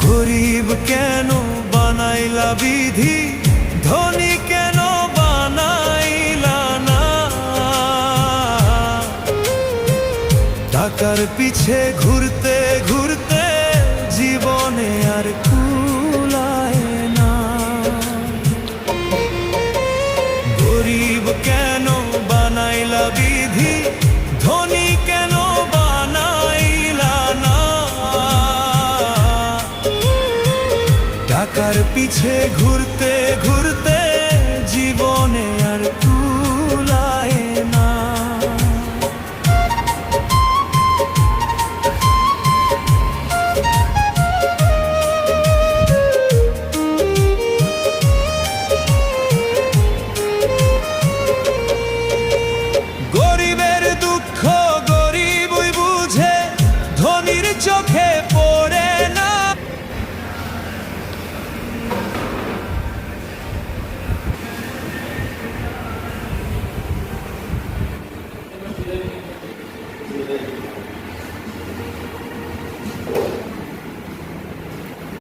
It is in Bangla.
গরিব কেন বানাইলা বিধি, ধনী কেন বানাইলা না? টাকার পিছে ঘুরতে ঘুরতে জীবনে আর কুলায় না। গরিব কেন বানাইলা বিধি, ধনী কেন বানাইলা না? টাকার পিছে ঘুরতে ঘুরতে